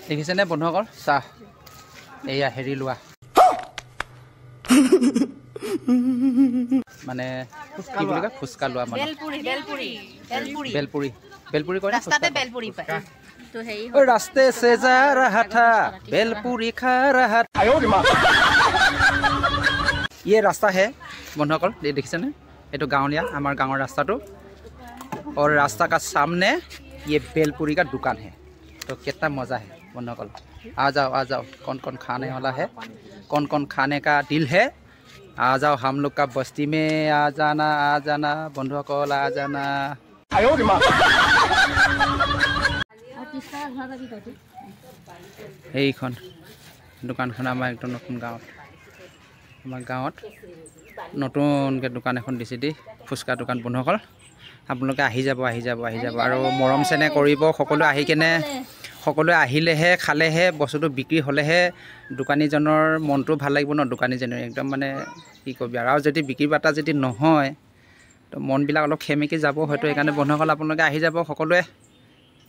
দেখিছেনে বন্ধুসকল চাহ এয়া হেৰি লোৱা মানে কি বুলি কয় ফুচকা লোৱা মানে বেলপুৰি কয় ৰাস্তাতে বেলপুৰি পায় তো হেৰি ও ৰাস্তে সে যা ৰহা থা বেলপুৰি খা ৰহা ये रास्ता है बंधुসকল देखिছেনে एटो गाँवलिया हमार गाँव रास्ता तो और रास्ता का सामने ये बेलपुरी का दुकान है तो कितना मज़ा है बंधुসকल आ जाओ कौन कौन खाने वाला है कौन कौन खाने का दिल है आ जाओ हम लोग का बस्ती में आ जाना बंधुসকल आ जाना এইখন দোকানখন আমাৰ একদম নতুন গাঁৱত আমাৰ গাঁৱত নতুনকৈ দোকান এখন দিছে দেই ফুচকা দোকান বন্ধুসকল আপোনালোকে আহি যাব আৰু মৰম চেনেহ কৰিব সকলোৱে আহি কেনে সকলোৱে আহিলেহে খালেহে বস্তুটো বিক্ৰী হ'লেহে দোকানীজনৰ মনটো ভাল লাগিব ন দোকানীজনৰ একদম মানে কি ক'বি আৰু যদি বিক্ৰী বাটা যদি নহয় তো মনবিলাক অলপ খেমেকি যাব হয়তো সেইকাৰণে বন্ধুসকল আপোনালোকে আহি যাব সকলোৱে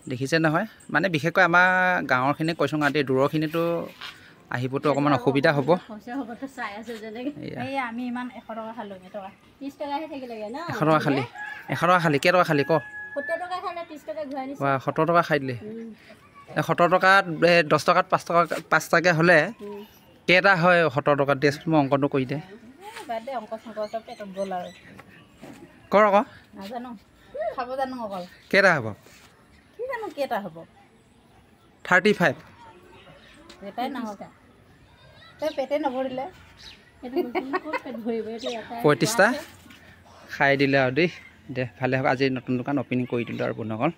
দেখিছে নহয় মানে বিশেষকৈ আমাৰ গাঁৱৰখিনি কৈছোঁ আদি দূৰৰখিনিতো আহিবতো অকণমান অসুবিধা হ'ব আমি ইমান 100 টকা খালো 30 টকাহে থাকিলেগে না 100 টকা খালি কেইটকা খালি ক 70 টকা খালে 30 টকা ঘূৰাই নিছে 70 টকা খাই দিলে 70 টকাত 10 টকাত 5 টকা হ'লে কেইটা হয় 70 টকাত দেচোন মই অংকটো কৰি দে বাদ দে অংক সংক চব পেটত গ'ল আৰু কৰ আকৌ নাজানো খাব জানো অকল কেইটা হ'ব কি জানো কেইটা হ'ব 35 এটাই নহক তই পেটে নভৰিলে এটো কোন পেট ভৰিব এটো এটা 35টা খাই দিলে আৰু দেই দে ভালে হ'ব আজি নতুন দোকান অপেনিং কৰি দিলোঁ আৰু বন্ধুসকল